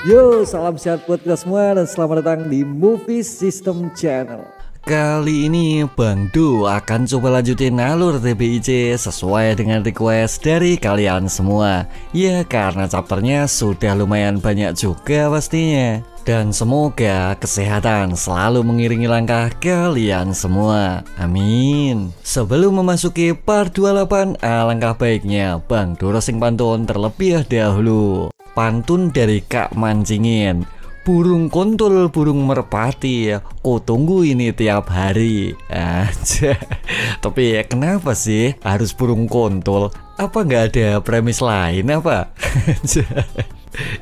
Yo, salam sehat buat kita semua dan selamat datang di Movie System Channel. Kali ini Bang Du akan coba lanjutin alur TBIC sesuai dengan request dari kalian semua. Ya karena chapternya sudah lumayan banyak juga pastinya. Dan semoga kesehatan selalu mengiringi langkah kalian semua. Amin. Sebelum memasuki part 28, alangkah baiknya Bang Du rosing pantun terlebih dahulu. Pantun dari Kak Mancingin. Burung kontul, burung merpati, ku tunggu ini tiap hari aja. Tapi kenapa sih harus burung kontul? Apa nggak ada premis lain apa?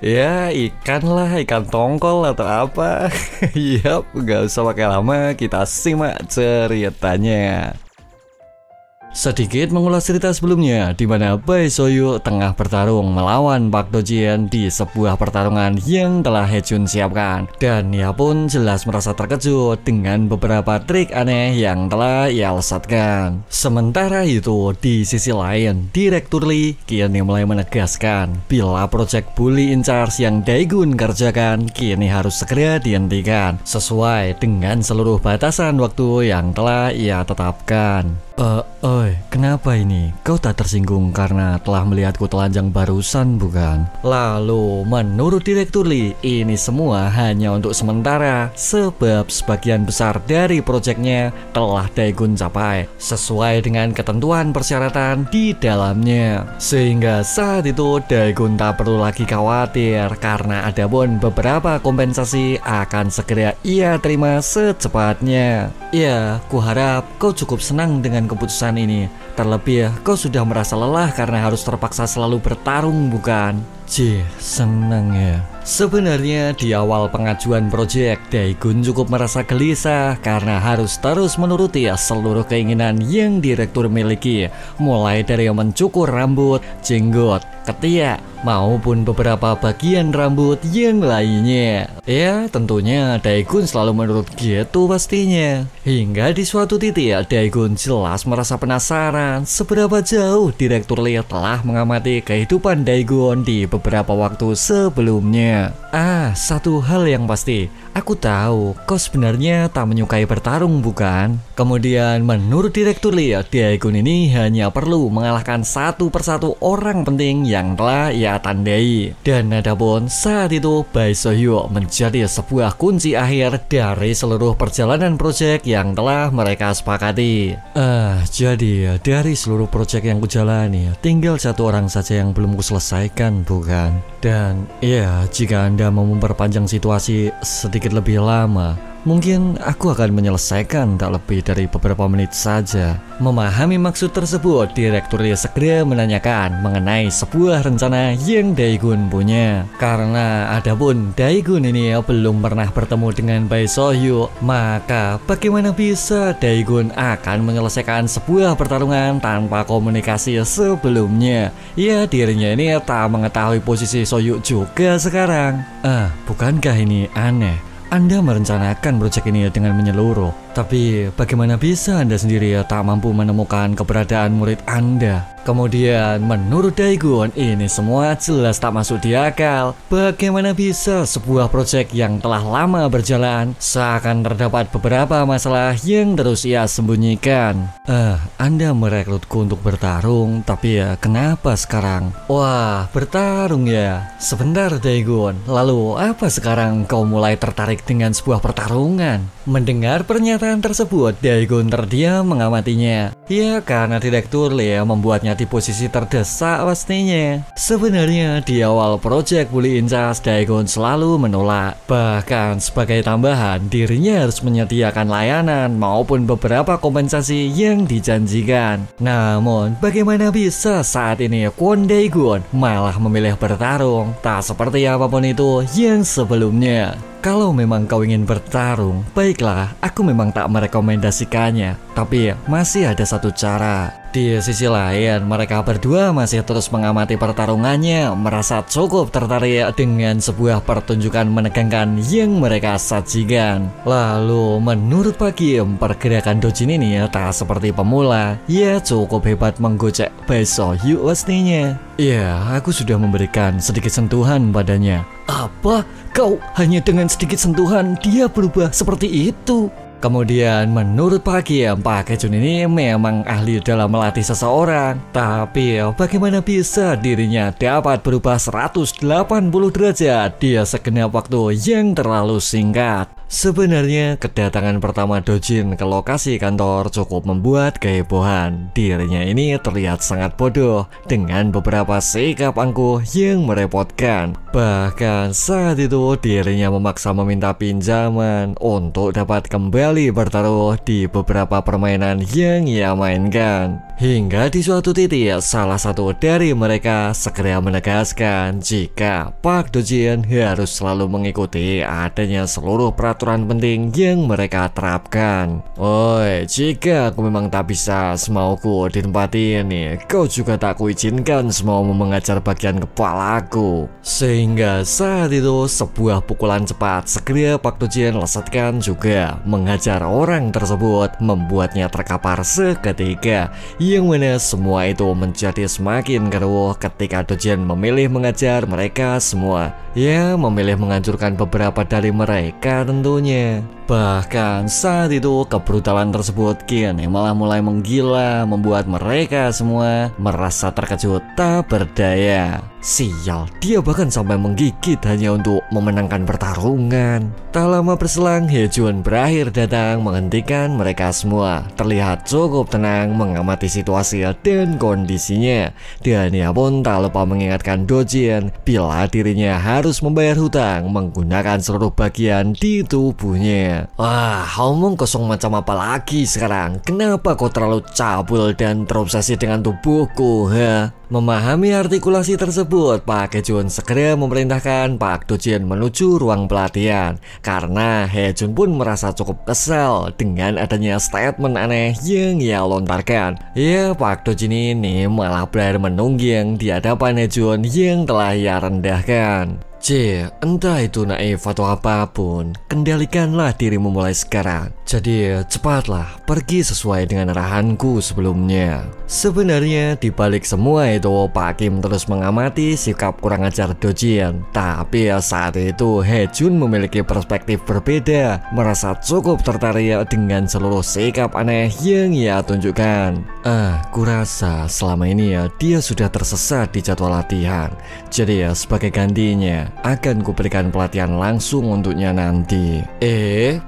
Ya ikan lah, ikan tongkol atau apa. Yap, nggak usah pakai lama, kita simak ceritanya. Sedikit mengulas cerita sebelumnya, di mana Bae Soyu tengah bertarung melawan Park Do Jin di sebuah pertarungan yang telah Hejun siapkan. Dan ia pun jelas merasa terkejut dengan beberapa trik aneh yang telah ia lesatkan. Sementara itu, di sisi lain, Direktur Lee kini mulai menegaskan bila proyek Bully in Charge yang Daegun kerjakan kini harus segera dihentikan sesuai dengan seluruh batasan waktu yang telah ia tetapkan. Kenapa ini? Kau tak tersinggung karena telah melihatku telanjang barusan bukan? Lalu menurut Direktur Lee, ini semua hanya untuk sementara sebab sebagian besar dari proyeknya telah Daegun capai sesuai dengan ketentuan persyaratan di dalamnya. Sehingga saat itu Daegun tak perlu lagi khawatir karena ada pun beberapa kompensasi akan segera ia terima secepatnya. Ya, kuharap kau cukup senang dengan keputusan ini. Terlebih kau sudah merasa lelah karena harus terpaksa selalu bertarung bukan? Senang ya. Sebenarnya di awal pengajuan proyek, Daegun cukup merasa gelisah karena harus terus menuruti seluruh keinginan yang direktur miliki, mulai dari mencukur rambut, jenggot, ketiak, maupun beberapa bagian rambut yang lainnya. Ya tentunya Daegun selalu menurut gitu pastinya. Hingga di suatu titik Daegun jelas merasa penasaran seberapa jauh Direktur Lee telah mengamati kehidupan Daegun di beberapa waktu sebelumnya. Satu hal yang pasti, aku tahu kau sebenarnya tak menyukai bertarung bukan? Kemudian menurut Direktur Lee, Daegun ini hanya perlu mengalahkan satu persatu orang penting yang telah ia tandai. Dan adapun saat itu Bae Soyu menjadi sebuah kunci akhir dari seluruh perjalanan proyek yang telah mereka sepakati. Jadi dari seluruh proyek yang kujalani, tinggal satu orang saja yang belum kuselesaikan bukan? Dan ya, jika Anda mau memperpanjang situasi sedikit lebih lama, mungkin aku akan menyelesaikan tak lebih dari beberapa menit saja. Memahami maksud tersebut, Direktur Lee segera menanyakan mengenai sebuah rencana yang Daegun punya. Karena adapun Daegun ini belum pernah bertemu dengan Bae Soyu, maka bagaimana bisa Daegun akan menyelesaikan sebuah pertarungan tanpa komunikasi sebelumnya? Ya dirinya ini tak mengetahui posisi Soyu juga sekarang. Bukankah ini aneh? Anda merencanakan proyek ini dengan menyeluruh, tapi bagaimana bisa Anda sendiri tak mampu menemukan keberadaan murid Anda? Kemudian menurut Daegun, ini semua jelas tak masuk di akal. Bagaimana bisa sebuah proyek yang telah lama berjalan seakan terdapat beberapa masalah yang terus ia sembunyikan? Anda merekrutku untuk bertarung, tapi ya kenapa sekarang? Wah, bertarung ya? Sebentar Daegun, lalu apa sekarang kau mulai tertarik dengan sebuah pertarungan? Mendengar pernyataan tersebut, Daegun terdiam mengamatinya. Ya karena Direktur Lee membuatnya di posisi terdesak pastinya. Sebenarnya di awal proyek Bully in Charge, Daegun selalu menolak. Bahkan sebagai tambahan, dirinya harus menyediakan layanan maupun beberapa kompensasi yang dijanjikan. Namun bagaimana bisa saat ini Kwon Daegun malah memilih bertarung? Tak seperti apapun itu yang sebelumnya. Kalau memang kau ingin bertarung, baiklah, aku memang tak merekomendasikannya. Tapi masih ada satu cara. Di sisi lain, mereka berdua masih terus mengamati pertarungannya, merasa cukup tertarik dengan sebuah pertunjukan menegangkan yang mereka sajikan. Lalu, menurut Pak Kim, pergerakan Dojin ini tak seperti pemula. Ia cukup hebat menggocek bakso USD-nya. Ya, aku sudah memberikan sedikit sentuhan padanya. Apa? Kau hanya dengan sedikit sentuhan dia berubah seperti itu? Kemudian menurut Pak Kim, Pak Kejun ini memang ahli dalam melatih seseorang. Tapi bagaimana bisa dirinya dapat berubah 180 derajat di segenap waktu yang terlalu singkat? Sebenarnya kedatangan pertama Dojin ke lokasi kantor cukup membuat kehebohan. Dirinya ini terlihat sangat bodoh dengan beberapa sikap angkuh yang merepotkan. Bahkan saat itu dirinya memaksa meminta pinjaman untuk dapat kembali bertaruh di beberapa permainan yang ia mainkan. Hingga di suatu titik salah satu dari mereka segera menegaskan jika Pak Dojin harus selalu mengikuti adanya seluruh peraturan penting yang mereka terapkan. Oi, jika aku memang tak bisa semauku di tempat ini, kau juga tak kuizinkan semaumu mengajar bagian kepalaku. Sehingga saat itu sebuah pukulan cepat segera Pak Dojin lesatkan juga menghajar orang tersebut, membuatnya terkapar seketika. Yang mana semua itu menjadi semakin keruh ketika Dojin memilih mengajar mereka semua. Ya, memilih menghancurkan beberapa dari mereka tentunya. Bahkan saat itu kebrutalan tersebut kini malah mulai menggila, membuat mereka semua merasa terkejut tak berdaya. Sial, dia bahkan sampai menggigit hanya untuk memenangkan pertarungan. Tak lama berselang, Hejun berakhir datang menghentikan mereka semua. Terlihat cukup tenang mengamati situasi dan kondisinya. Dan ia pun tak lupa mengingatkan Dojin bila dirinya harus membayar hutang menggunakan seluruh bagian di tubuhnya. Wah, omong kosong macam apa lagi sekarang? Kenapa kau terlalu cabul dan terobsesi dengan tubuhku, ha? Memahami artikulasi tersebut, Pak Hejun segera memerintahkan Pak Dojin menuju ruang pelatihan. Karena Hejun pun merasa cukup kesal dengan adanya statement aneh yang ia lontarkan. Ya, Pak Dojin ini malah berakhir menungging di hadapan Hejun yang telah ia rendahkan. Entah itu naif atau apapun, kendalikanlah dirimu mulai sekarang. Jadi cepatlah pergi sesuai dengan arahanku sebelumnya. Sebenarnya dibalik semua itu, Pak Kim terus mengamati sikap kurang ajar Dojin. Tapi saat itu Hejun memiliki perspektif berbeda, merasa cukup tertarik dengan seluruh sikap aneh yang ia tunjukkan. Kurasa selama ini dia sudah tersesat di jadwal latihan. Jadi sebagai gantinya akan kuberikan pelatihan langsung untuknya nanti.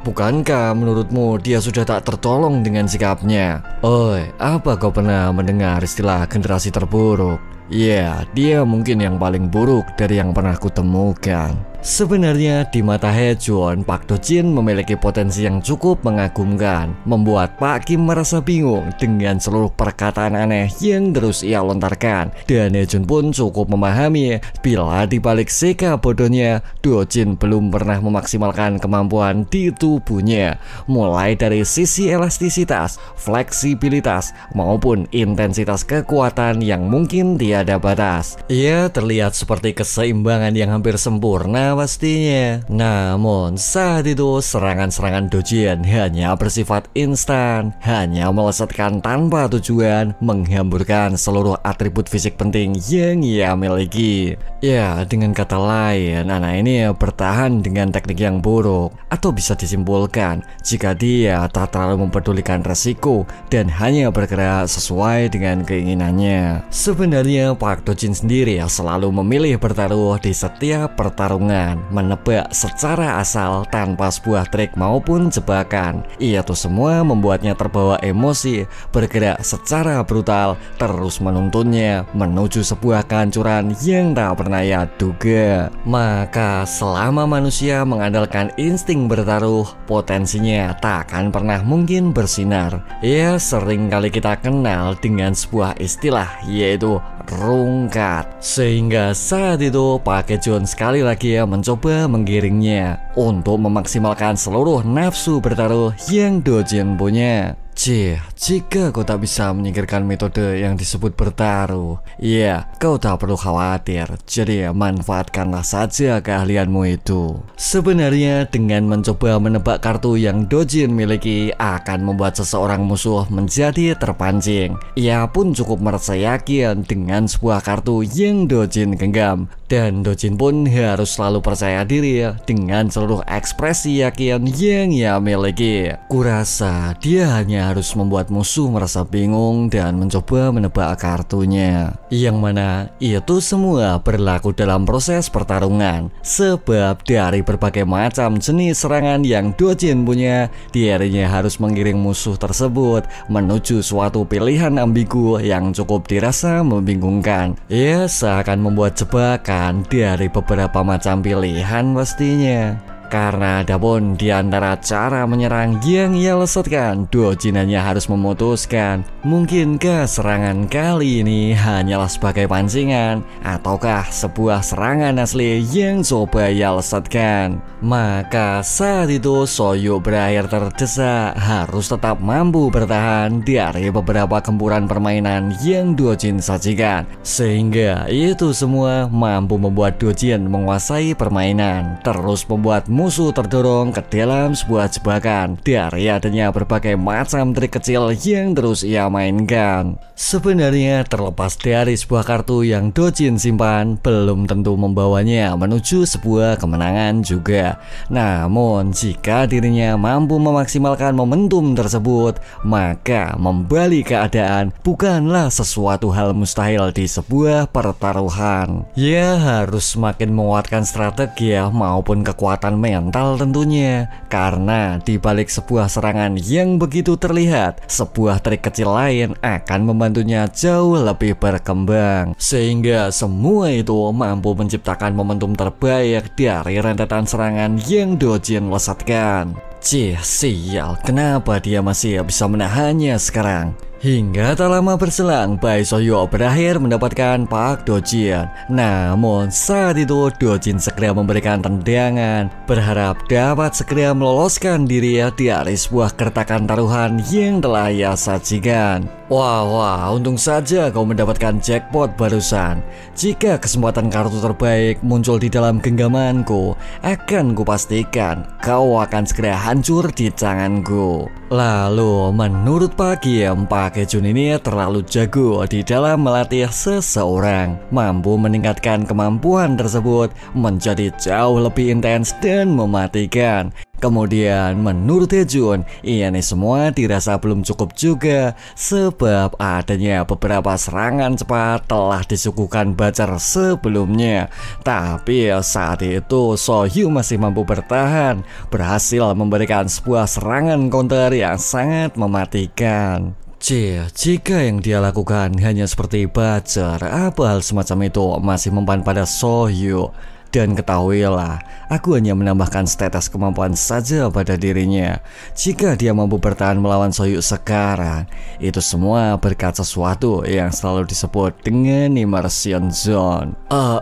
Bukankah menurutmu dia sudah tak tertolong dengan sikapnya? Oi, apa kau pernah mendengar istilah generasi terburuk? Ya, dia mungkin yang paling buruk dari yang pernah kutemukan. Sebenarnya di mata Hejun, Pak Dojin memiliki potensi yang cukup mengagumkan, membuat Pak Kim merasa bingung dengan seluruh perkataan aneh yang terus ia lontarkan. Dan Hejun pun cukup memahami bila dibalik sikap bodohnya, Dojin belum pernah memaksimalkan kemampuan di tubuhnya, mulai dari sisi elastisitas, fleksibilitas, maupun intensitas kekuatan yang mungkin tiada batas. Ia terlihat seperti keseimbangan yang hampir sempurna pastinya. Namun saat itu serangan-serangan Dojin hanya bersifat instan, hanya melesatkan tanpa tujuan, menghamburkan seluruh atribut fisik penting yang ia miliki. Ya, dengan kata lain, anak ini bertahan dengan teknik yang buruk. Atau bisa disimpulkan jika dia tak terlalu mempedulikan resiko dan hanya bergerak sesuai dengan keinginannya. Sebenarnya Pak Dojin sendiri selalu memilih bertaruh di setiap pertarungan, menebak secara asal tanpa sebuah trik maupun jebakan. Ia tuh semua membuatnya terbawa emosi, bergerak secara brutal, terus menuntunnya menuju sebuah kehancuran yang tak pernah ia duga. Maka selama manusia mengandalkan insting bertaruh, potensinya tak akan pernah mungkin bersinar. Ya, sering kali kita kenal dengan sebuah istilah, yaitu rungkat. Sehingga saat itu Pak Kejun sekali lagi mencoba menggiringnya untuk memaksimalkan seluruh nafsu bertaruh yang Dojin punya. Jika kau tak bisa menyingkirkan metode yang disebut bertaruh, ya kau tak perlu khawatir. Jadi manfaatkanlah saja keahlianmu itu. Sebenarnya dengan mencoba menebak kartu yang Dojin miliki akan membuat seseorang musuh menjadi terpancing. Ia pun cukup merasa yakin dengan sebuah kartu yang Dojin genggam. Dan Dojin pun harus selalu percaya diri dengan seluruh ekspresi yakin yang ia miliki. Kurasa dia hanya harus membuat musuh merasa bingung dan mencoba menebak kartunya. Yang mana itu semua berlaku dalam proses pertarungan. Sebab dari berbagai macam jenis serangan yang Dojin punya, dirinya harus mengiring musuh tersebut menuju suatu pilihan ambigu yang cukup dirasa membingungkan. Ia seakan membuat jebakan dari beberapa macam pilihan pastinya. Karena adapun di antara cara menyerang yang ia lesatkan, Dojin hanya harus memutuskan mungkinkah serangan kali ini hanyalah sebagai pancingan ataukah sebuah serangan asli yang coba ia lesatkan. Maka saat itu Soyuk berakhir terdesak harus tetap mampu bertahan dari beberapa gempuran permainan yang Dojin sajikan. Sehingga itu semua mampu membuat Dojin menguasai permainan, terus membuat musuh terdorong ke dalam sebuah jebakan dari adanya berbagai macam trik kecil yang terus ia mainkan. Sebenarnya terlepas dari sebuah kartu yang Dojin simpan, belum tentu membawanya menuju sebuah kemenangan juga. Namun jika dirinya mampu memaksimalkan momentum tersebut, maka membalik keadaan bukanlah sesuatu hal mustahil di sebuah pertaruhan. Ia harus semakin menguatkan strategi maupun kekuatan mental tentunya. Karena di balik sebuah serangan yang begitu terlihat, sebuah trik kecil lain akan membantunya jauh lebih berkembang. Sehingga semua itu mampu menciptakan momentum terbaik dari rentetan serangan yang Dojin lesatkan. Sial, kenapa dia masih bisa menahannya sekarang? Hingga tak lama berselang, Bai Soyuk berakhir mendapatkan Pak Dojin. Namun saat itu Dojin segera memberikan tendangan, berharap dapat segera meloloskan diri dari sebuah gertakan taruhan yang telah ia sajikan. Wah, untung saja kau mendapatkan jackpot barusan. Jika kesempatan kartu terbaik muncul di dalam genggamanku, akan kupastikan kau akan segera hancur di tanganku. Lalu menurut Pak Giem, Pak Kejun ini terlalu jago di dalam melatih seseorang, mampu meningkatkan kemampuan tersebut menjadi jauh lebih intens dan mematikan. Kemudian menurut Hejun, ini semua dirasa belum cukup juga, sebab adanya beberapa serangan cepat telah disuguhkan Bacar sebelumnya. Tapi saat itu Soyuk masih mampu bertahan, berhasil memberikan sebuah serangan counter yang sangat mematikan. Jika yang dia lakukan hanya seperti Bacar, apa hal semacam itu masih mempan pada Soyuk? Dan ketahuilah, aku hanya menambahkan status kemampuan saja pada dirinya. Jika dia mampu bertahan melawan Soyuk sekarang, itu semua berkat sesuatu yang selalu disebut dengan immersion zone.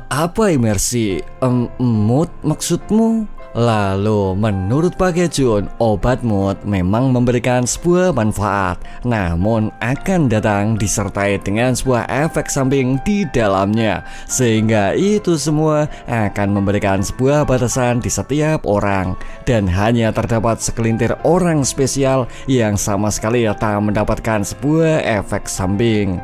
Apa imersi? Mood maksudmu? Lalu menurut Pak Kejun, obat mood memang memberikan sebuah manfaat, namun akan datang disertai dengan sebuah efek samping di dalamnya, sehingga itu semua akan memberikan sebuah batasan di setiap orang, dan hanya terdapat segelintir orang spesial yang sama sekali tak mendapatkan sebuah efek samping.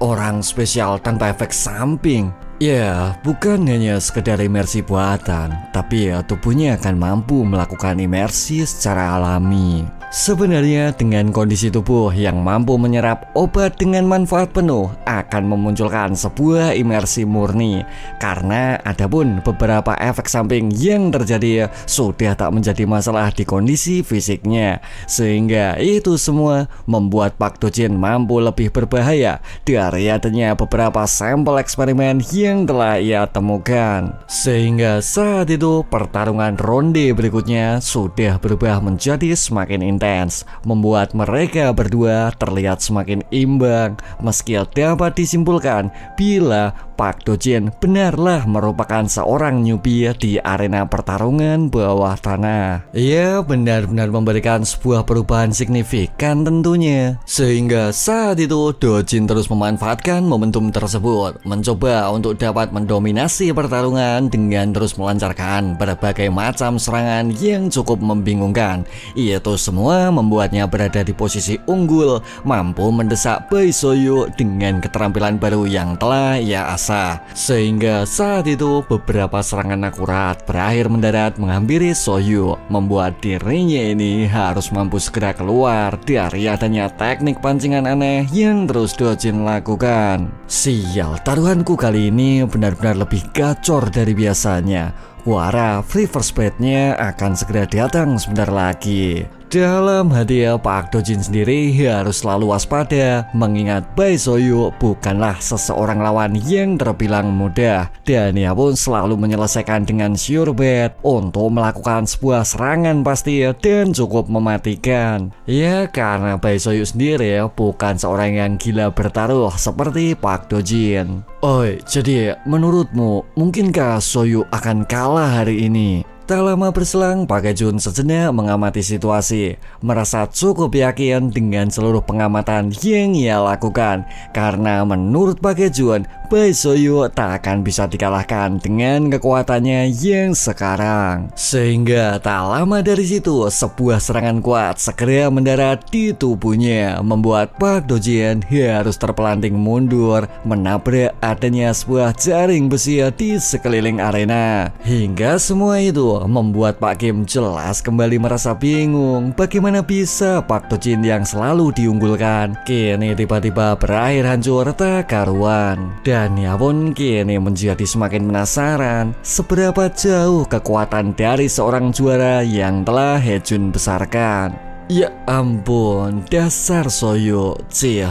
Orang spesial tanpa efek samping? Ya, bukan hanya sekedar imersi buatan, tapi tubuhnya akan mampu melakukan imersi secara alami. Sebenarnya dengan kondisi tubuh yang mampu menyerap obat dengan manfaat penuh akan memunculkan sebuah imersi murni. Karena adapun beberapa efek samping yang terjadi sudah tak menjadi masalah di kondisi fisiknya, sehingga itu semua membuat Pak Dojin mampu lebih berbahaya dari adanya beberapa sampel eksperimen yang telah ia temukan. Sehingga saat itu pertarungan ronde berikutnya sudah berubah menjadi semakin intens, membuat mereka berdua terlihat semakin imbang, meski dapat disimpulkan bila Park Do-jin benarlah merupakan seorang newbie di arena pertarungan bawah tanah. Ia benar-benar memberikan sebuah perubahan signifikan tentunya. Sehingga saat itu Do-jin terus memanfaatkan momentum tersebut, mencoba untuk dapat mendominasi pertarungan dengan terus melancarkan berbagai macam serangan yang cukup membingungkan. Itu semua membuatnya berada di posisi unggul, mampu mendesak Bae So-yu dengan keterampilan baru yang telah ia asah. Sehingga saat itu beberapa serangan akurat berakhir mendarat menghampiri So-yu, membuat dirinya ini harus mampu segera keluar dari adanya teknik pancingan aneh yang terus Do-jin lakukan. Sial, taruhanku kali ini benar-benar lebih gacor dari biasanya. Kuharap reverse bite-nya akan segera datang sebentar lagi. Dalam hati Park Do-jin sendiri harus selalu waspada, mengingat Bae So-yu bukanlah seseorang lawan yang terbilang mudah, dan ia pun selalu menyelesaikan dengan sure bet untuk melakukan sebuah serangan pasti dan cukup mematikan. Ya, karena Bae So-yu sendiri bukan seorang yang gila bertaruh seperti Park Do-jin. Oi, jadi menurutmu mungkinkah So-yu akan kalah hari ini? Tak lama berselang, Park Hae-jun sejenak mengamati situasi, merasa cukup yakin dengan seluruh pengamatan yang ia lakukan. Karena menurut Park Hae-jun, Bae So-yu tak akan bisa dikalahkan dengan kekuatannya yang sekarang. Sehingga tak lama dari situ, sebuah serangan kuat segera mendarat di tubuhnya, membuat Park Do-jin harus terpelanting mundur, menabrak adanya sebuah jaring besi di sekeliling arena. Hingga semua itu membuat Pak Kim jelas kembali merasa bingung bagaimana bisa Park Do-jin yang selalu diunggulkan kini tiba-tiba berakhir hancur tak karuan. Dan ia pun kini menjadi semakin penasaran seberapa jauh kekuatan dari seorang juara yang telah Hae-jun besarkan. Ya ampun, dasar So-yu.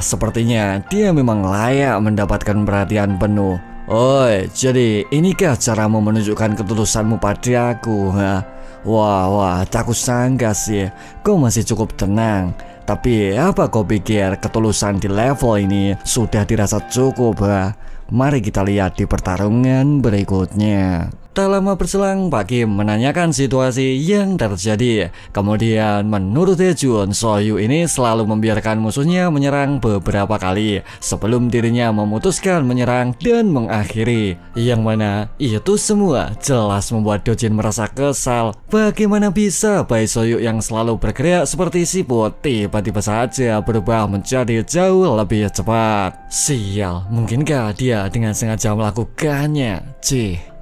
Sepertinya dia memang layak mendapatkan perhatian penuh. Oi, jadi inikah caramu menunjukkan ketulusanmu padaku? Wah, tak kusangka sih kau masih cukup tenang. Tapi apa kau pikir ketulusan di level ini sudah dirasa cukup? Mari kita lihat di pertarungan berikutnya. Tak lama berselang, Pak Kim menanyakan situasi yang terjadi. Kemudian menurut Hae-jun, So-yu ini selalu membiarkan musuhnya menyerang beberapa kali sebelum dirinya memutuskan menyerang dan mengakhiri. Yang mana itu semua jelas membuat Do-jin merasa kesal. Bagaimana bisa Bae So-yu yang selalu bergerak seperti siput tiba-tiba saja berubah menjadi jauh lebih cepat? Sial, mungkinkah dia dengan sengaja melakukannya?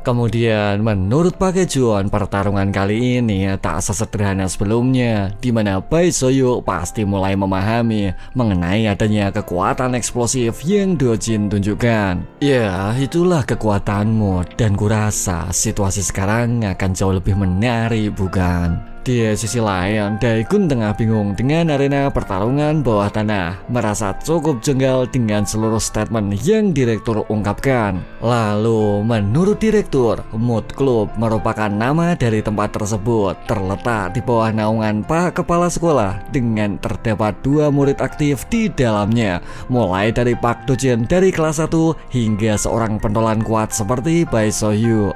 Kemudian menurut Park Hae-jun, pertarungan kali ini tak sesederhana sebelumnya, di mana Bae So-yu pasti mulai memahami mengenai adanya kekuatan eksplosif yang Do-jin tunjukkan. Ya, itulah kekuatanmu, dan kurasa situasi sekarang akan jauh lebih menarik, bukan? Di sisi lain, Dae-gun tengah bingung dengan arena pertarungan bawah tanah, merasa cukup jengkel dengan seluruh statement yang direktur ungkapkan. Lalu, menurut direktur, Mood Club merupakan nama dari tempat tersebut, terletak di bawah naungan Pak Kepala Sekolah dengan terdapat 2 murid aktif di dalamnya, mulai dari Park Do-jin dari kelas 1 hingga seorang pentolan kuat seperti Bae So-yu.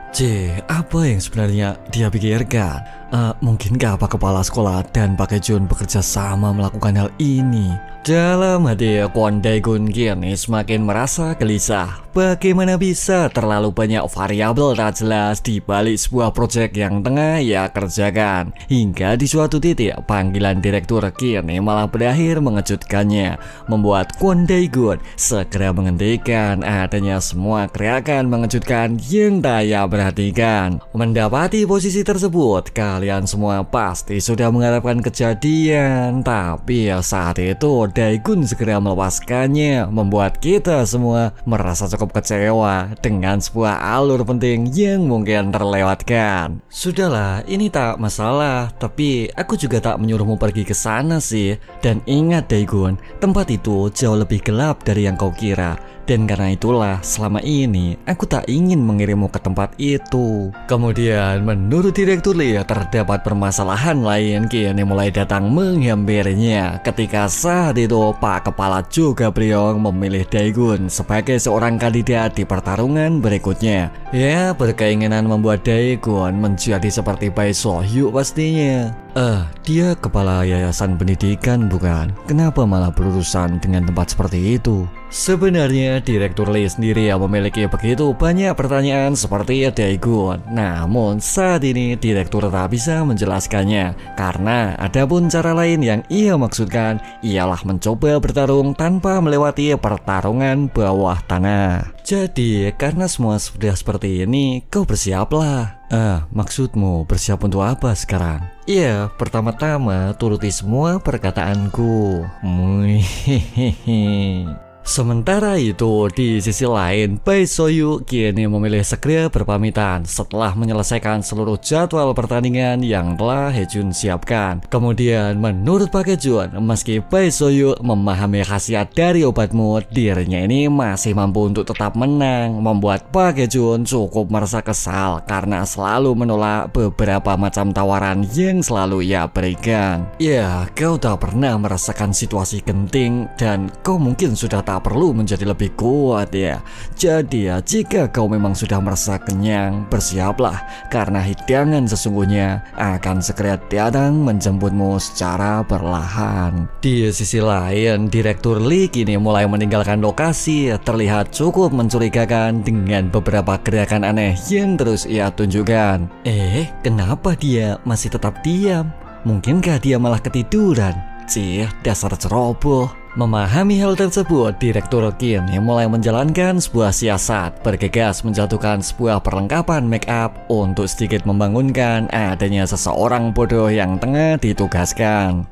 Apa yang sebenarnya dia pikirkan? Mungkinkah Pak Kepala Sekolah dan Park Hae-jun bekerja sama melakukan hal ini? Dalam hati Kwon Dae-gun kini semakin merasa gelisah. Bagaimana bisa terlalu banyak variabel tak jelas di balik sebuah proyek yang tengah ia kerjakan? Hingga di suatu titik panggilan direktur kini malah berakhir mengejutkannya, membuat Kwon Dae-gun segera menghentikan adanya semua gerakan mengejutkan yang tak ia perhatikan. Mendapati posisi tersebut, kalian semua pasti sudah mengharapkan kejadian, tapi saat itu Dae-gun segera melepaskannya, membuat kita semua merasa cukup kecewa dengan sebuah alur penting yang mungkin terlewatkan. Sudahlah, ini tak masalah, tapi aku juga tak menyuruhmu pergi ke sana sih. Dan ingat Dae-gun, tempat itu jauh lebih gelap dari yang kau kira. Dan karena itulah selama ini aku tak ingin mengirimmu ke tempat itu. Kemudian menurut Direktur Lee terdapat permasalahan lain kini mulai datang menghampirinya ketika saat itu Pak Kepala Jo Gabriel memilih Daegun sebagai seorang kandidat di pertarungan berikutnya. Ya, berkeinginan membuat Daegun menjadi seperti Bae So-hyuk pastinya. Dia kepala yayasan pendidikan bukan? Kenapa malah berurusan dengan tempat seperti itu? Sebenarnya Direktur Lee sendiri yang memiliki begitu banyak pertanyaan seperti Daegun. Namun saat ini Direktur tak bisa menjelaskannya karena ada pun cara lain yang ia maksudkan ialah mencoba bertarung tanpa melewati pertarungan bawah tanah. Jadi karena semua sudah seperti ini, kau bersiaplah. Maksudmu bersiap untuk apa sekarang? Iya, pertama-tama turuti semua perkataanku. Sementara itu, di sisi lain, Bae So-hyuk kini memilih segera berpamitan setelah menyelesaikan seluruh jadwal pertandingan yang telah Hejun siapkan. Kemudian, menurut Pak Hejun, meski Bae So-hyuk memahami khasiat dari obatmu, dirinya ini masih mampu untuk tetap menang, membuat Pak Hejun cukup merasa kesal karena selalu menolak beberapa macam tawaran yang selalu ia berikan. Ya, kau tak pernah merasakan situasi genting dan kau mungkin sudah tak perlu menjadi lebih kuat ya. Jadi ya, jika kau memang sudah merasa kenyang, bersiaplah karena hidangan sesungguhnya akan segera datang menjemputmu secara perlahan. Di sisi lain, Direktur Lee kini mulai meninggalkan lokasi, terlihat cukup mencurigakan dengan beberapa gerakan aneh yang terus ia tunjukkan. Kenapa dia masih tetap diam? Mungkinkah dia malah ketiduran? Cih, dasar ceroboh. Memahami hal tersebut, Direktur Kim yang mulai menjalankan sebuah siasat, bergegas menjatuhkan sebuah perlengkapan make up untuk sedikit membangunkan adanya seseorang bodoh yang tengah ditugaskan.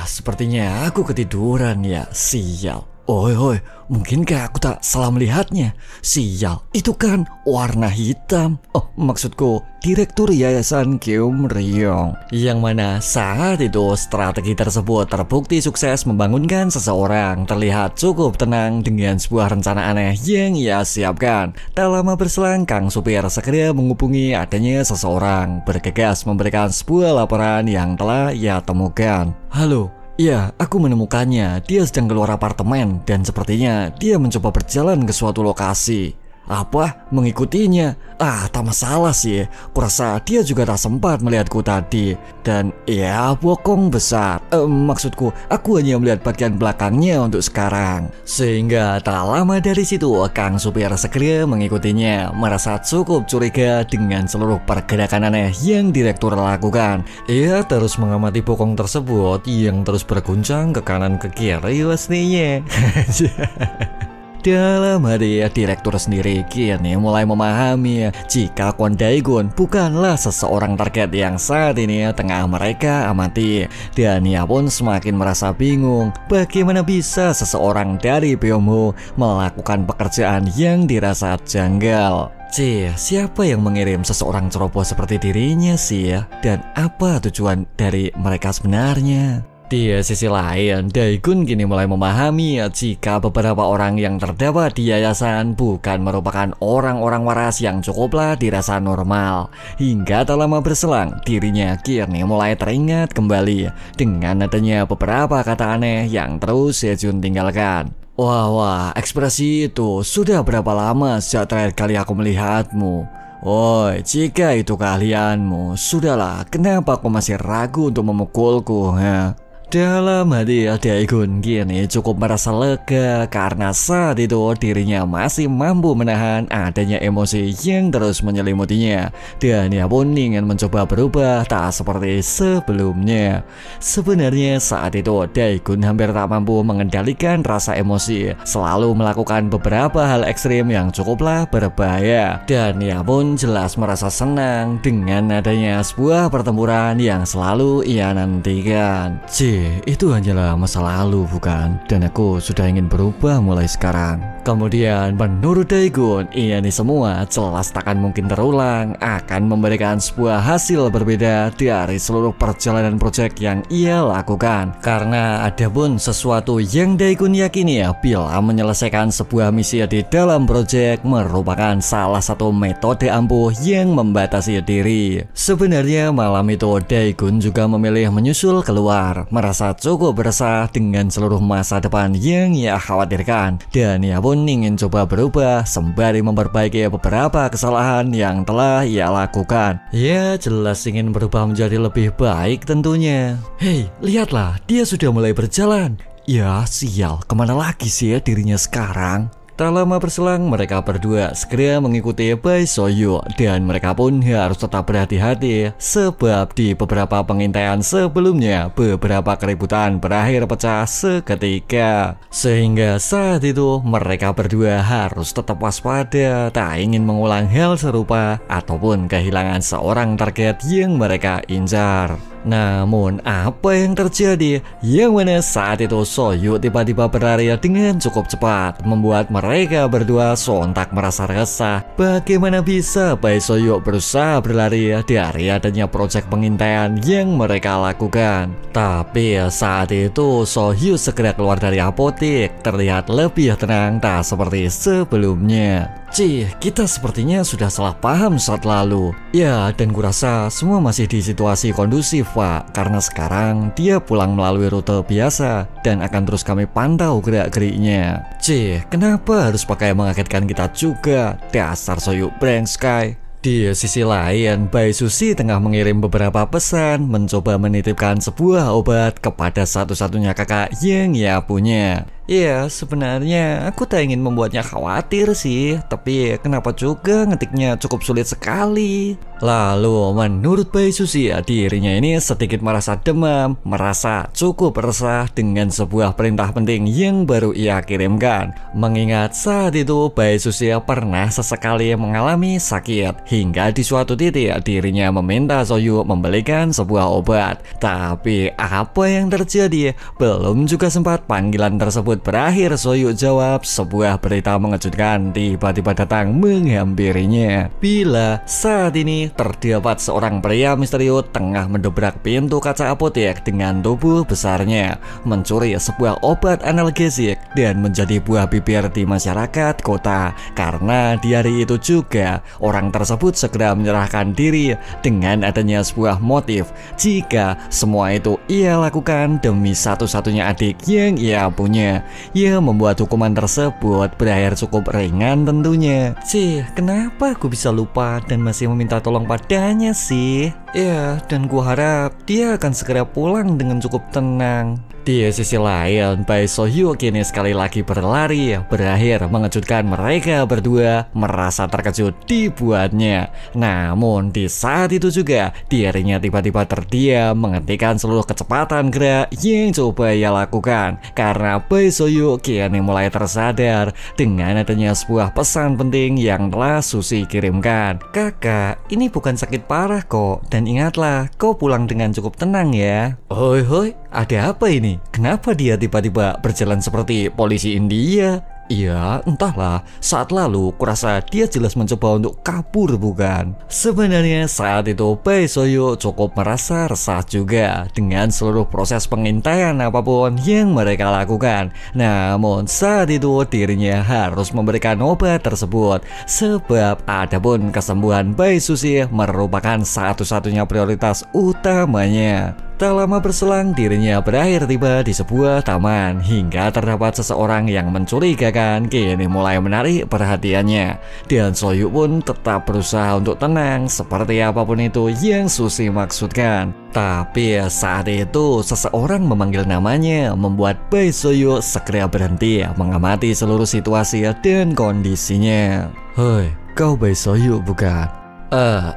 Sepertinya aku ketiduran ya, sial. Oi, mungkinkah aku tak salah melihatnya? Sial, itu kan warna hitam. Maksudku Direktur Yayasan Kim Ryong. Yang mana saat itu strategi tersebut terbukti sukses membangunkan seseorang, terlihat cukup tenang dengan sebuah rencana aneh yang ia siapkan. Tak lama berselang, Kang Supir segera menghubungi adanya seseorang, bergegas memberikan sebuah laporan yang telah ia temukan. Halo. Ya, aku menemukannya. Dia sedang keluar apartemen dan sepertinya dia mencoba berjalan ke suatu lokasi. Apa? Mengikutinya? Tak masalah sih. Kurasa dia juga tak sempat melihatku tadi. Dan ya, bokong besar. Maksudku, aku hanya melihat bagian belakangnya untuk sekarang. Sehingga tak lama dari situ, Kang Supir segera mengikutinya, merasa cukup curiga dengan seluruh pergerakan aneh yang Direktur lakukan. Ia terus mengamati bokong tersebut yang terus berguncang ke kanan ke kiri pastinya. Dalam hati Direktur sendiri kini mulai memahami jika Kwon Daegun bukanlah seseorang target yang saat ini tengah mereka amati. Dan ia pun semakin merasa bingung bagaimana bisa seseorang dari Byung-ho melakukan pekerjaan yang dirasa janggal. Siapa yang mengirim seseorang ceroboh seperti dirinya sih? Dan apa tujuan dari mereka sebenarnya? Di sisi lain, Daegun kini mulai memahami jika beberapa orang yang terdapat di yayasan bukan merupakan orang-orang waras yang cukuplah dirasa normal. Hingga tak lama berselang, dirinya kini mulai teringat kembali dengan adanya beberapa kata aneh yang terus Sejun tinggalkan. Wah, ekspresi itu sudah berapa lama sejak terakhir kali aku melihatmu? Woi, jika itu keahlianmu, sudahlah, kenapa kau masih ragu untuk memukulku, ha? Dalam hati Daegun kini cukup merasa lega karena saat itu dirinya masih mampu menahan adanya emosi yang terus menyelimutinya. Dan ia pun ingin mencoba berubah tak seperti sebelumnya. Sebenarnya saat itu Daegun hampir tak mampu mengendalikan rasa emosi, selalu melakukan beberapa hal ekstrim yang cukuplah berbahaya. Dan ia pun jelas merasa senang dengan adanya sebuah pertempuran yang selalu ia nantikan. itu hanyalah masa lalu bukan? Dan aku sudah ingin berubah mulai sekarang. Kemudian menurut Daegun, ini semua jelas takkan mungkin terulang, akan memberikan sebuah hasil berbeda dari seluruh perjalanan proyek yang ia lakukan. Karena ada pun sesuatu yang Daegun yakini bila menyelesaikan sebuah misi di dalam proyek merupakan salah satu metode ampuh yang membatasi diri. Sebenarnya malam itu Daegun juga memilih menyusul keluar, merasa cukup resah dengan seluruh masa depan yang ia khawatirkan, dan ia pun ingin coba berubah sembari memperbaiki beberapa kesalahan yang telah ia lakukan. Ia jelas ingin berubah menjadi lebih baik tentunya. Hei, lihatlah, dia sudah mulai berjalan. Ya sial, kemana lagi sih dirinya sekarang? Tak lama berselang, mereka berdua segera mengikuti Bae Soyu, dan mereka pun harus tetap berhati-hati sebab di beberapa pengintaian sebelumnya beberapa keributan berakhir pecah seketika. Sehingga saat itu mereka berdua harus tetap waspada, tak ingin mengulang hal serupa ataupun kehilangan seorang target yang mereka incar. Namun apa yang terjadi? Yang mana saat itu Soyu tiba-tiba berlari dengan cukup cepat, membuat mereka berdua sontak merasa resah. Bagaimana bisa Bae Soyu berusaha berlari dari adanya proyek pengintaian yang mereka lakukan? Tapi saat itu Soyu segera keluar dari apotek, terlihat lebih tenang tak seperti sebelumnya. Cih, kita sepertinya sudah salah paham saat lalu. Ya, dan kurasa semua masih di situasi kondusif, Pak, karena sekarang dia pulang melalui rute biasa dan akan terus kami pantau gerak-geriknya. Cih, kenapa harus pakai mengagetkan kita juga? Dasar Soyu brengskai. Di sisi lain, Bae Suzy tengah mengirim beberapa pesan, mencoba menitipkan sebuah obat kepada satu-satunya kakak yang ia punya. Ya, sebenarnya aku tak ingin membuatnya khawatir sih, tapi kenapa juga ngetiknya cukup sulit sekali. Lalu menurut Bae Suzy, dirinya ini sedikit merasa demam, merasa cukup resah dengan sebuah perintah penting yang baru ia kirimkan. Mengingat saat itu Bae Suzy pernah sesekali mengalami sakit, hingga di suatu titik dirinya meminta Soyu membelikan sebuah obat. Tapi apa yang terjadi? Belum juga sempat panggilan tersebut berakhir, Soyu jawab, sebuah berita mengejutkan tiba-tiba datang menghampirinya. Bila saat ini terdapat seorang pria misterius tengah mendobrak pintu kaca apotek dengan tubuh besarnya, mencuri sebuah obat analgesik dan menjadi buah bibir di masyarakat kota. Karena di hari itu juga orang tersebut segera menyerahkan diri dengan adanya sebuah motif jika semua itu ia lakukan demi satu-satunya adik yang ia punya. Ia membuat hukuman tersebut berakhir cukup ringan tentunya. Cih, kenapa aku bisa lupa dan masih meminta tolong padanya sih? Ya, dan gua harap dia akan segera pulang dengan cukup tenang. Di sisi lain, Bae Soyu kini sekali lagi berlari, berakhir mengejutkan mereka berdua, merasa terkejut dibuatnya. Namun di saat itu juga dirinya tiba-tiba terdiam menghentikan seluruh kecepatan gerak yang coba ia lakukan, karena Bae Soyu kini mulai tersadar dengan adanya sebuah pesan penting yang telah Suzy kirimkan. Kakak, ini bukan sakit parah kok, dan ingatlah kau pulang dengan cukup tenang ya. Hoi hoi, ada apa ini? Kenapa dia tiba-tiba berjalan seperti polisi India? Iya, entahlah, saat lalu kurasa dia jelas mencoba untuk kabur bukan? Sebenarnya saat itu Bae Soyu cukup merasa resah juga dengan seluruh proses pengintaian apapun yang mereka lakukan. Namun saat itu dirinya harus memberikan obat tersebut, sebab adapun kesembuhan Bae Suzy merupakan satu-satunya prioritas utamanya. Tak lama berselang dirinya berakhir tiba di sebuah taman, hingga terdapat seseorang yang mencurigakan kini mulai menarik perhatiannya. Dan Soyu pun tetap berusaha untuk tenang seperti apapun itu yang Suzy maksudkan. Tapi saat itu seseorang memanggil namanya, membuat Bae Soyu segera berhenti mengamati seluruh situasi dan kondisinya. Hei, kau Bae Soyu bukan?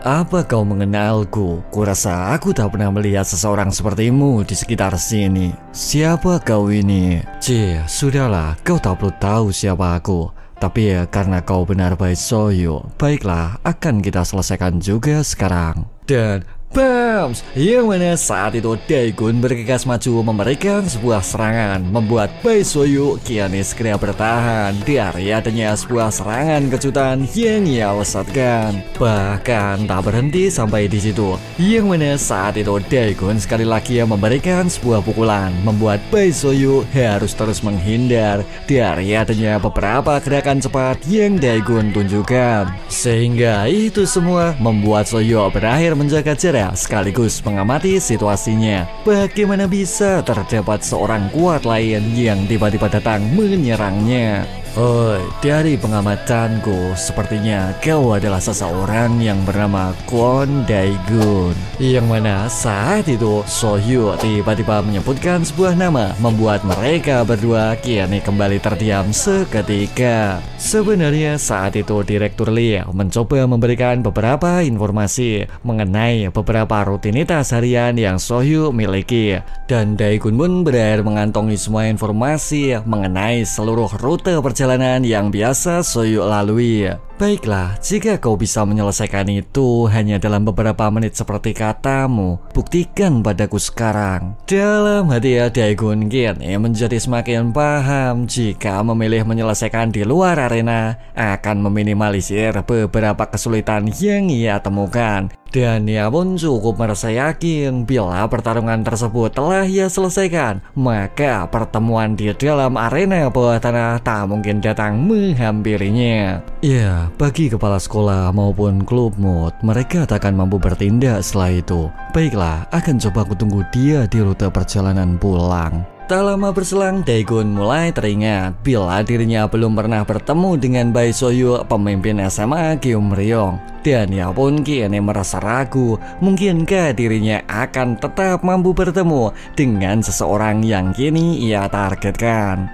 Apa kau mengenalku? Kurasa aku tak pernah melihat seseorang sepertimu di sekitar sini. Siapa kau ini? Cih, sudahlah, kau tak perlu tahu siapa aku. Tapi karena kau benar Bae Soyu, baiklah, akan kita selesaikan juga sekarang. Dan Bams! Yang mana saat itu Daegun bergegas maju memberikan sebuah serangan, membuat Bae Soyu kian segera bertahan dari adanya sebuah serangan kejutan yang ia lesatkan. Bahkan tak berhenti sampai di situ. Yang mana saat itu Daegun sekali lagi memberikan sebuah pukulan, membuat Bae Soyu harus terus menghindar dari adanya beberapa gerakan cepat yang Daegun tunjukkan. Sehingga itu semua membuat Soyu berakhir menjaga jarak sekaligus mengamati situasinya. Bagaimana bisa terdapat seorang kuat lain yang tiba-tiba datang menyerangnya? Oi, dari pengamatanku, sepertinya kau adalah seseorang yang bernama Kwon Daegun. Yang mana saat itu Sohyu tiba-tiba menyebutkan sebuah nama, membuat mereka berdua kian kembali terdiam seketika. Sebenarnya saat itu Direktur Lee mencoba memberikan beberapa informasi mengenai beberapa rutinitas harian yang Sohyu miliki, dan Daegun pun berakhir mengantongi semua informasi mengenai seluruh rute perjalanan yang biasa Sohyu lalui. Baiklah, jika kau bisa menyelesaikan itu hanya dalam beberapa menit seperti katamu, buktikan padaku sekarang. Dalam hati Daegun kini menjadi semakin paham jika memilih menyelesaikan di luar arena akan meminimalisir beberapa kesulitan yang ia temukan. Dan ia pun cukup merasa yakin bila pertarungan tersebut telah ia selesaikan, maka pertemuan di dalam arena bawah tanah tak mungkin datang menghampirinya. Ya, bagi kepala sekolah maupun klub mood, mereka tak akan mampu bertindak setelah itu. Baiklah, akan coba aku tunggu dia di rute perjalanan pulang. Tak lama berselang, Daegun mulai teringat bila dirinya belum pernah bertemu dengan Bae Sohyu, pemimpin SMA Gyeomryong. Dan ia pun kini merasa ragu, mungkinkah dirinya akan tetap mampu bertemu dengan seseorang yang kini ia targetkan.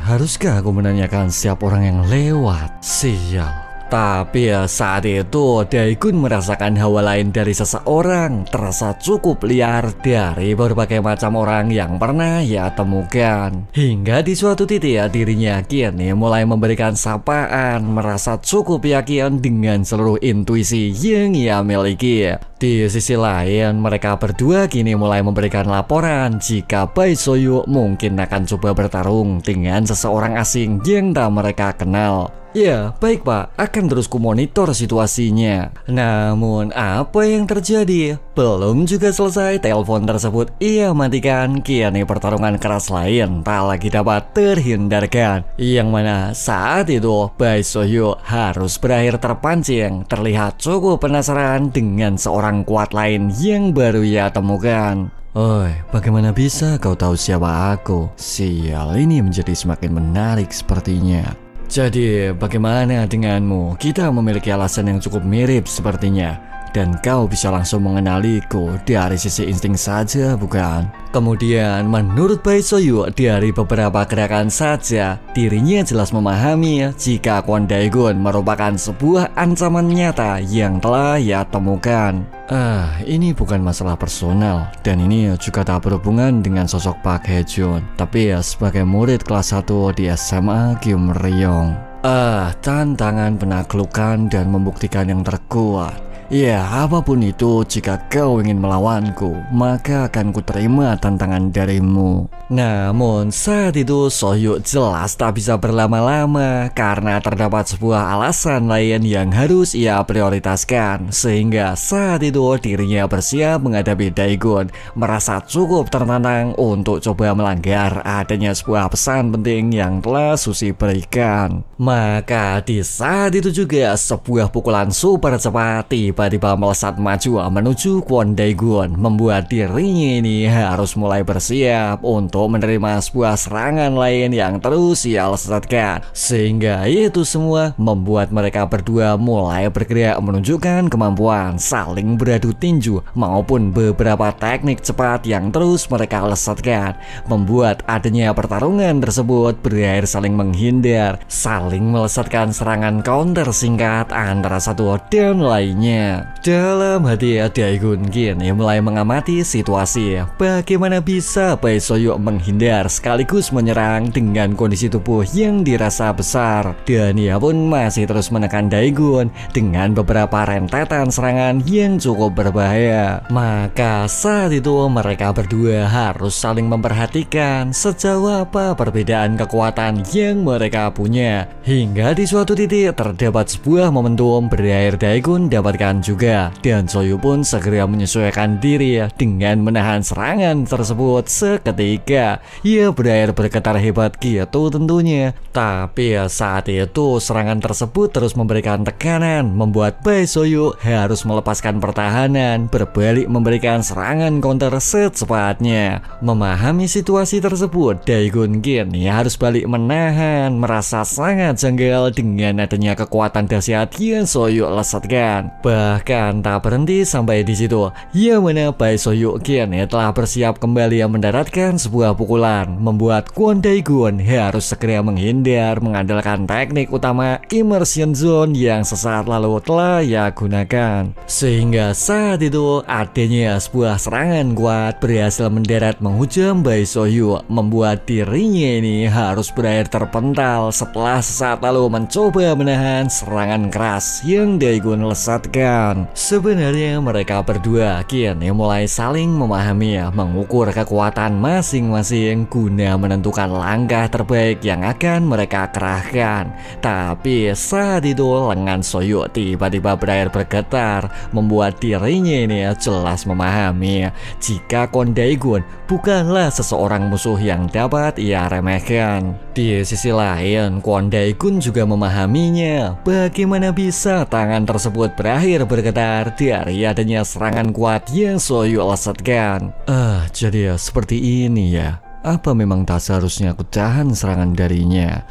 Haruskah aku menanyakan siapa orang yang lewat? Sial. Tapi saat itu Daegun merasakan hawa lain dari seseorang, terasa cukup liar dari berbagai macam orang yang pernah ia temukan. Hingga di suatu titik dirinya kini mulai memberikan sapaan, merasa cukup yakin dengan seluruh intuisi yang ia miliki. Di sisi lain, mereka berdua kini mulai memberikan laporan jika Bae Sohyu mungkin akan coba bertarung dengan seseorang asing yang tak mereka kenal. Ya, baik Pak, akan terus kumonitor situasinya. Namun, apa yang terjadi? Belum juga selesai telepon tersebut ia matikan, kini pertarungan keras lain tak lagi dapat terhindarkan. Yang mana saat itu Bae Sohyu harus berakhir terpancing, terlihat cukup penasaran dengan seorang kuat lain yang baru ia temukan. Oi, bagaimana bisa kau tahu siapa aku? Sial, ini menjadi semakin menarik sepertinya. Jadi, bagaimana denganmu? Kita memiliki alasan yang cukup mirip sepertinya. Dan kau bisa langsung mengenaliku dari sisi insting saja, bukan? Kemudian, menurut Bae Sohyu, dari beberapa gerakan saja, dirinya jelas memahami jika Kwon Daegun merupakan sebuah ancaman nyata yang telah ia temukan. Ini bukan masalah personal, dan ini juga tak berhubungan dengan sosok Park Hae-jun, tapi sebagai murid kelas 1 di SMA Gyeomryong. Tantangan penaklukan dan membuktikan yang terkuat. Ya, apapun itu, jika kau ingin melawanku, maka akan kuterima tantangan darimu. Namun, saat itu Sohyu jelas tak bisa berlama-lama karena terdapat sebuah alasan lain yang harus ia prioritaskan. Sehingga saat itu dirinya bersiap menghadapi Daegun, merasa cukup tertantang untuk coba melanggar adanya sebuah pesan penting yang telah Sushi berikan. Maka di saat itu juga sebuah pukulan super cepat tiba-tiba melesat maju menuju Kwon Daegun, membuat dirinya ini harus mulai bersiap untuk menerima sebuah serangan lain yang terus ia lesatkan. Sehingga itu semua membuat mereka berdua mulai bergerak menunjukkan kemampuan saling beradu tinju maupun beberapa teknik cepat yang terus mereka lesatkan, membuat adanya pertarungan tersebut berakhir saling menghindar, saling melesatkan serangan counter singkat antara satu dan lainnya. sana. Dalam hati Daegun kini mulai mengamati situasi. Bagaimana bisa Bae Soyuk menghindar sekaligus menyerang dengan kondisi tubuh yang dirasa besar. Dan ia pun masih terus menekan Daegun dengan beberapa rentetan serangan yang cukup berbahaya. Maka saat itu mereka berdua harus saling memperhatikan sejauh apa perbedaan kekuatan yang mereka punya. Hingga di suatu titik terdapat sebuah momentum berakhir Daegun dapatkan juga, dan Soyuk pun segera menyesuaikan diri dengan menahan serangan tersebut seketika. Ia berakhir bergetar hebat gitu tentunya. Tapi saat itu serangan tersebut terus memberikan tekanan, membuat Bae Soyuk harus melepaskan pertahanan, berbalik memberikan serangan counter secepatnya. Memahami situasi tersebut, Daegun kini harus balik menahan, merasa sangat janggal dengan adanya kekuatan dahsyat yang Soyuk lesatkan. Bahkan tak berhenti sampai di situ, yang mana Bae Soyuk kini telah bersiap kembali mendaratkan sebuah pukulan, membuat Kwon Daegun harus segera menghindar mengandalkan teknik utama Immersion Zone yang sesaat lalu telah ia gunakan. Sehingga saat itu adanya sebuah serangan kuat berhasil mendarat menghujam Bae Soyuk, membuat dirinya ini harus berakhir terpental setelah sesaat lalu mencoba menahan serangan keras yang Daegun lesatkan. Sebenarnya mereka berdua kini mulai saling memahami, mengukur kekuatan masing-masing guna menentukan langkah terbaik yang akan mereka kerahkan. Tapi saat itu lengan Soyuk tiba-tiba berakhir bergetar, membuat dirinya ini jelas memahami jika Kwon Daegun bukanlah seseorang musuh yang dapat ia remehkan. Di sisi lain, Kwon Daegun juga memahaminya bagaimana bisa tangan tersebut berakhir bergetar dari adanya serangan kuat yang Soyuk lesatkan. Jadi seperti ini ya. Apa memang tak seharusnya aku tahan serangan darinya?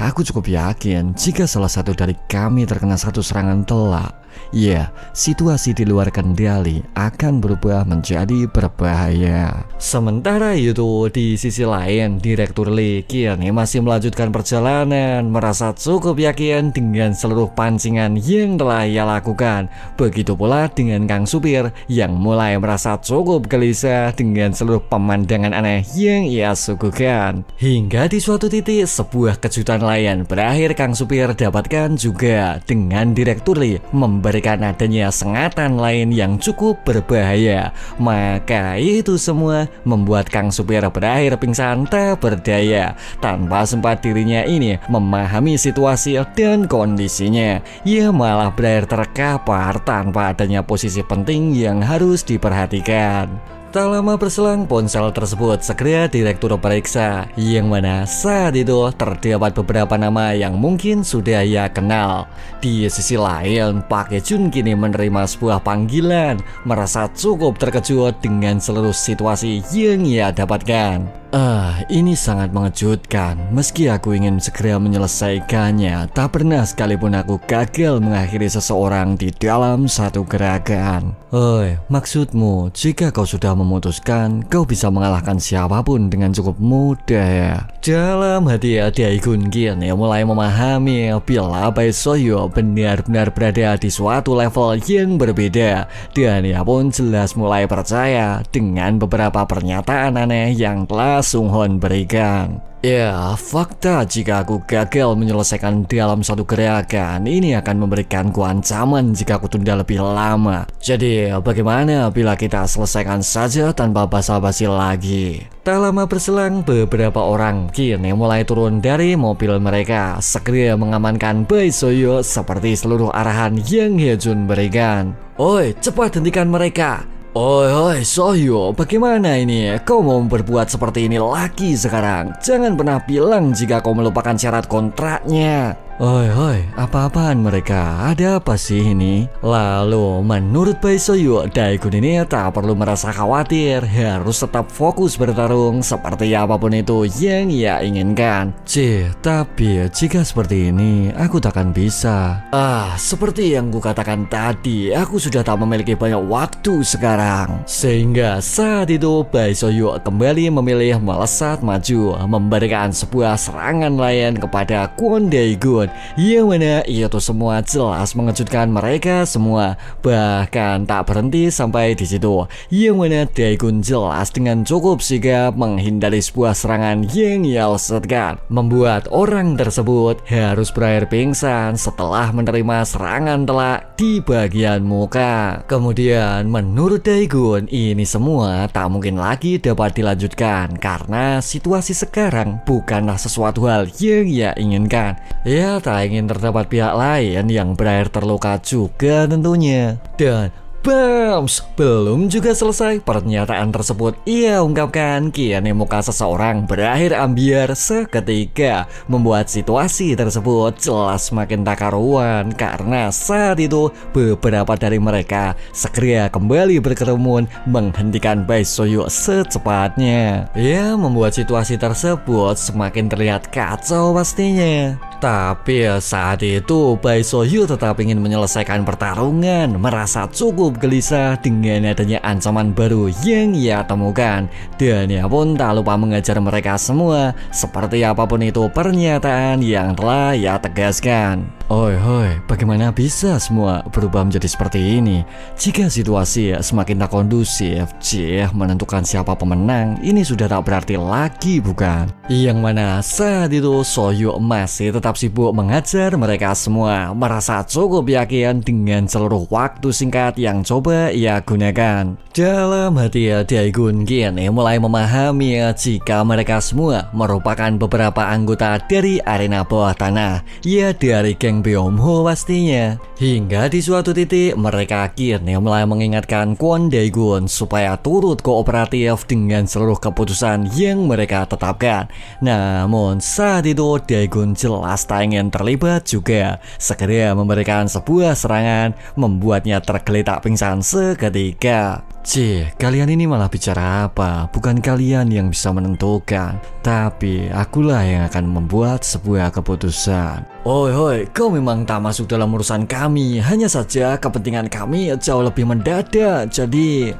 Aku cukup yakin jika salah satu dari kami terkena satu serangan telak, ya, situasi di luar kendali akan berubah menjadi berbahaya. Sementara itu, di sisi lain, Direktur Lee kini masih melanjutkan perjalanan, merasa cukup yakin dengan seluruh pancingan yang telah ia lakukan. Begitu pula dengan Kang Supir yang mulai merasa cukup gelisah dengan seluruh pemandangan aneh yang ia suguhkan. Hingga di suatu titik, sebuah kejutan lain berakhir Kang Supir dapatkan juga dengan Direktur Lee memberikan adanya sengatan lain yang cukup berbahaya. Maka itu semua membuat Kang Supir berakhir pingsan tak berdaya, tanpa sempat dirinya ini memahami situasi dan kondisinya. Ia malah berakhir terkapar tanpa adanya posisi penting yang harus diperhatikan. Tak lama berselang, ponsel tersebut segera Direktur periksa, yang mana saat itu terdapat beberapa nama yang mungkin sudah ia kenal. Di sisi lain, Pak Ye-jun kini menerima sebuah panggilan, merasa cukup terkejut dengan seluruh situasi yang ia dapatkan. Ini sangat mengejutkan. Meski aku ingin segera menyelesaikannya, tak pernah sekalipun aku gagal mengakhiri seseorang di dalam satu gerakan. Maksudmu jika kau sudah memutuskan, kau bisa mengalahkan siapapun dengan cukup mudah ya? Dalam hati Daegun kini mulai memahami bila Bae Soyuk benar-benar berada di suatu level yang berbeda, dan ia pun jelas mulai percaya dengan beberapa pernyataan aneh yang telah Sung Hon berikan. Ya, fakta jika aku gagal menyelesaikan dalam satu gerakan ini akan memberikanku ancaman jika aku tunda lebih lama. Jadi bagaimana bila kita selesaikan saja tanpa basa-basi lagi? Tak lama berselang, beberapa orang kini mulai turun dari mobil mereka, segera mengamankan Bae Soyuk seperti seluruh arahan yang Ye-jun berikan. Oi, cepat hentikan mereka! Oi Soyuk, bagaimana ini? Kau mau berbuat seperti ini lagi sekarang? Jangan pernah bilang jika kau melupakan syarat kontraknya. Oi, apa-apaan mereka? Ada apa sih ini? Lalu, menurut Bae Soyuk, Daegun ini tak perlu merasa khawatir, harus tetap fokus bertarung seperti apapun itu yang ia inginkan. Tapi jika seperti ini, aku takkan bisa. Seperti yang kukatakan tadi, aku sudah tak memiliki banyak waktu sekarang. Sehingga saat itu, Bae Soyuk kembali memilih melesat maju, memberikan sebuah serangan lain kepada Kwon Daegun Daegun. Yang mana itu semua jelas mengejutkan mereka semua. Bahkan tak berhenti sampai di situ. Yang mana Daegun jelas dengan cukup sigap menghindari sebuah serangan yang ia lesetkan, membuat orang tersebut harus berakhir pingsan setelah menerima serangan telak di bagian muka. Kemudian menurut Daegun, ini semua tak mungkin lagi dapat dilanjutkan karena situasi sekarang bukanlah sesuatu hal yang ia inginkan. Ia tak ingin terdapat pihak lain yang berakhir terluka juga tentunya. Dan Bams, belum juga selesai pernyataan tersebut ia ungkapkan, kini muka seseorang berakhir ambiar seketika, membuat situasi tersebut jelas makin tak karuan karena saat itu beberapa dari mereka segera kembali berkerumun menghentikan Bae Soyu secepatnya. Ia membuat situasi tersebut semakin terlihat kacau pastinya. Tapi saat itu Bae Soyu tetap ingin menyelesaikan pertarungan, merasa cukup gelisah dengan adanya ancaman baru yang ia temukan. Dan ia pun tak lupa mengajar mereka semua seperti apapun itu pernyataan yang telah ia tegaskan. Oi, bagaimana bisa semua berubah menjadi seperti ini? Jika situasi semakin tak kondusif, menentukan siapa pemenang, ini sudah tak berarti lagi, bukan? Yang mana saat itu Soyu masih tetap sibuk mengajar mereka semua, merasa cukup yakin dengan seluruh waktu singkat yang coba ia gunakan. Dalam hati Daegun kini mulai memahami jika mereka semua merupakan beberapa anggota dari arena bawah tanah, ya dari geng Beomho pastinya. Hingga di suatu titik mereka kini mulai mengingatkan Kwon Daegun supaya turut kooperatif dengan seluruh keputusan yang mereka tetapkan. Namun saat itu Daegun jelas tak ingin terlibat juga, segera memberikan sebuah serangan membuatnya tergeletak pingsan seketika. Kalian ini malah bicara apa? Bukan kalian yang bisa menentukan, tapi akulah yang akan membuat sebuah keputusan. Oi, kau memang tak masuk dalam urusan kami. Hanya saja kepentingan kami jauh lebih mendadak. Jadi,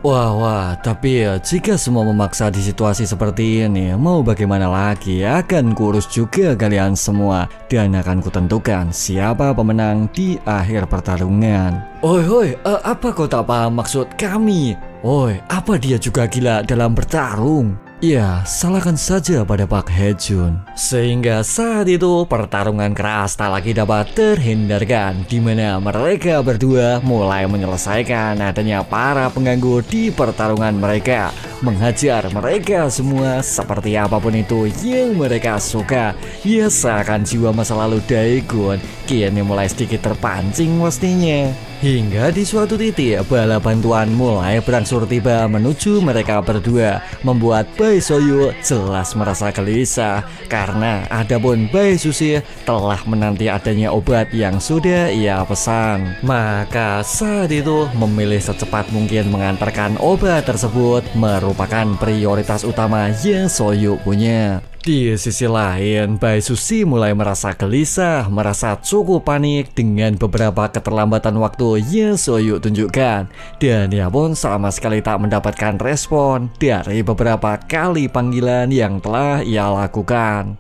tapi jika semua memaksa di situasi seperti ini, mau bagaimana lagi? Akan kurus juga kalian semua, dan akan kutentukan siapa pemenang di akhir pertarungan. Oi, apa kau tak paham maksud kami? Oi, apa dia juga gila dalam bertarung? Ya, salahkan saja pada Pak Haejun. Sehingga saat itu pertarungan keras tak lagi dapat terhindarkan, di mana mereka berdua mulai menyelesaikan adanya para pengganggu di pertarungan mereka, menghajar mereka semua seperti apapun itu yang mereka suka. Ya, seakan jiwa masa lalu Daegun kini mulai sedikit terpancing pastinya. Hingga di suatu titik bala bantuan mulai berangsur tiba menuju mereka berdua, membuat Bae Soyu jelas merasa gelisah karena adapun Bae Susi telah menanti adanya obat yang sudah ia pesan. Maka saat itu memilih secepat mungkin mengantarkan obat tersebut merupakan prioritas utama yang Soyu punya. Di sisi lain, Bae Susi mulai merasa gelisah, merasa cukup panik dengan beberapa keterlambatan waktu yang Soyu tunjukkan. Dan dia pun sama sekali tak mendapatkan respon dari beberapa kali panggilan yang telah ia lakukan.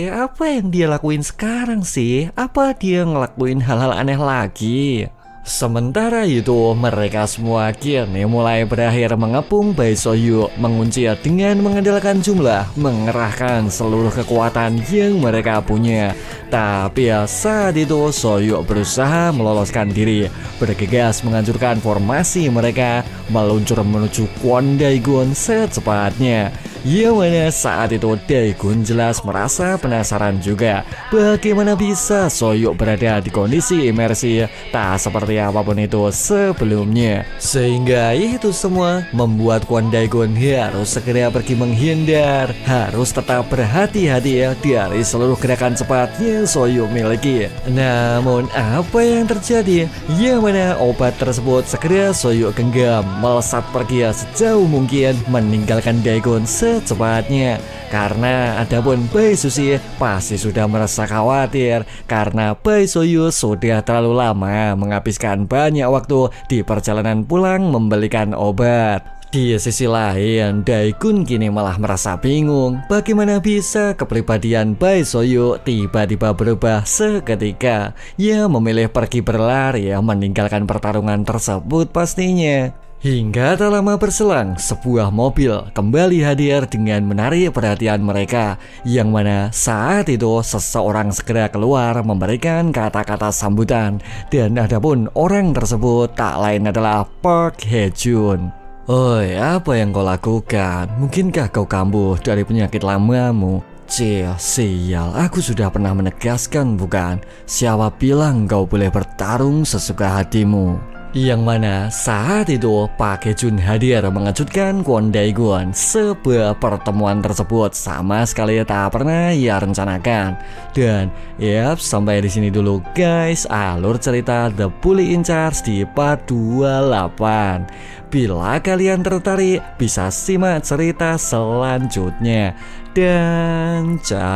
Apa yang dia lakuin sekarang sih? Apa dia ngelakuin hal-hal aneh lagi? Sementara itu mereka semua kini mulai berakhir mengepung Bae Soyu, mengunci dengan mengandalkan jumlah, mengerahkan seluruh kekuatan yang mereka punya. Tapi saat itu Soyu berusaha meloloskan diri, bergegas menghancurkan formasi mereka, meluncur menuju Kwon Daegun secepatnya. Yang mana saat itu Daegun jelas merasa penasaran juga, bagaimana bisa Soyu berada di kondisi imersi tak seperti apapun itu sebelumnya. Sehingga itu semua membuat Kwon Daegun harus segera pergi menghindar, harus tetap berhati-hati dari seluruh gerakan cepat yang Soyu miliki. Namun apa yang terjadi? Yang mana obat tersebut segera Soyu genggam, melesat pergi sejauh mungkin meninggalkan Daegun secepatnya. Karena adapun Bae Susi pasti sudah merasa khawatir karena Bae Soyu sudah terlalu lama menghabiskan banyak waktu di perjalanan pulang membelikan obat. Di sisi lain, Daikun kini malah merasa bingung bagaimana bisa kepribadian Bai Soyu tiba-tiba berubah seketika. Ia memilih pergi berlari meninggalkan pertarungan tersebut pastinya. Hingga tak lama berselang, sebuah mobil kembali hadir dengan menarik perhatian mereka. Yang mana saat itu seseorang segera keluar memberikan kata-kata sambutan. Dan adapun orang tersebut tak lain adalah Park Hae-jun. Oi, apa yang kau lakukan? Mungkinkah kau kambuh dari penyakit lamamu? Sial, aku sudah pernah menegaskan bukan? Siapa bilang kau boleh bertarung sesuka hatimu? Yang mana saat itu Park Hae-jun hadir mengejutkan Kwon Dae-gun. Sebuah pertemuan tersebut sama sekali tak pernah ia rencanakan. Dan sampai di sini dulu guys alur cerita The Bully in Charge di part 28. Bila kalian tertarik bisa simak cerita selanjutnya. Dan ciao.